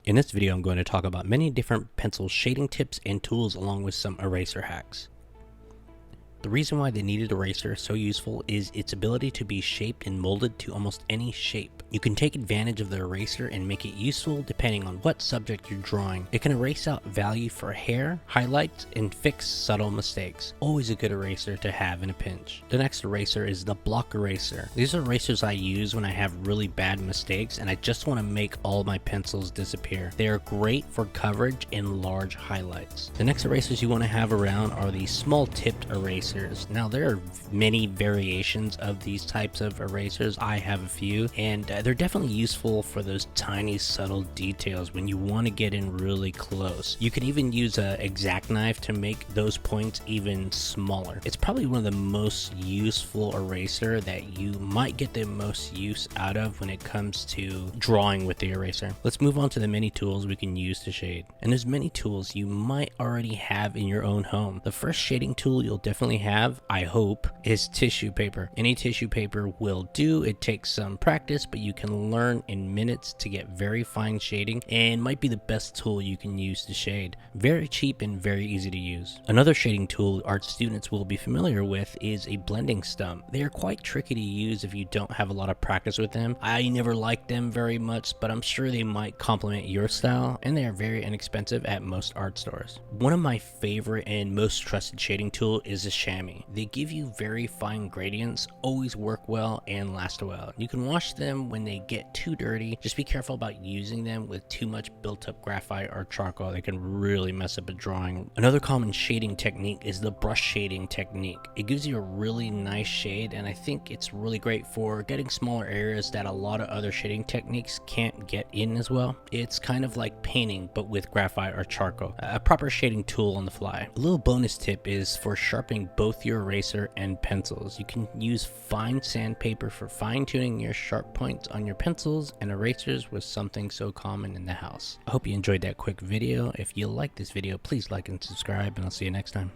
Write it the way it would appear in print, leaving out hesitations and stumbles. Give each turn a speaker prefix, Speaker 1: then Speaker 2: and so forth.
Speaker 1: In this video, I'm going to talk about many different pencil shading tips and tools along with some eraser hacks. The reason why the kneaded eraser is so useful is its ability to be shaped and molded to almost any shape. You can take advantage of the eraser and make it useful depending on what subject you're drawing. It can erase out value for hair, highlights, and fix subtle mistakes. Always a good eraser to have in a pinch. The next eraser is the block eraser. These are erasers I use when I have really bad mistakes and I just want to make all my pencils disappear. They are great for coverage and large highlights. The next erasers you want to have around are the small tipped erasers. Now there are many variations of these types of erasers. I have a few, and they're definitely useful for those tiny subtle details when you want to get in really close. You can even use an X-Acto knife to make those points even smaller. It's probably one of the most useful eraser that you might get the most use out of when it comes to drawing with the eraser. Let's move on to the many tools we can use to shade. And there's many tools you might already have in your own home. The first shading tool you'll definitely have, I hope, is tissue paper. Any tissue paper will do. It takes some practice, but you can learn in minutes to get very fine shading and might be the best tool you can use to shade. Very cheap and very easy to use. Another shading tool art students will be familiar with is a blending stump. They are quite tricky to use if you don't have a lot of practice with them. I never liked them very much, but I'm sure they might complement your style, and they are very inexpensive at most art stores. One of my favorite and most trusted shading tool is a chamois. They give you very fine gradients, always work well, and last a while. You can wash them when they get too dirty. Just be careful about using them with too much built up graphite or charcoal. They can really mess up a drawing. Another common shading technique is the brush shading technique. It gives you a really nice shade, and I think it's really great for getting smaller areas that a lot of other shading techniques can't get in as well. It's kind of like painting, but with graphite or charcoal. A proper shading tool on the fly. A little bonus tip is for sharpening both your eraser and pencils. You can use fine sandpaper for fine-tuning your sharp points on your pencils, and erasers was something so common in the house. I hope you enjoyed that quick video. If you like this video, please like and subscribe, and I'll see you next time.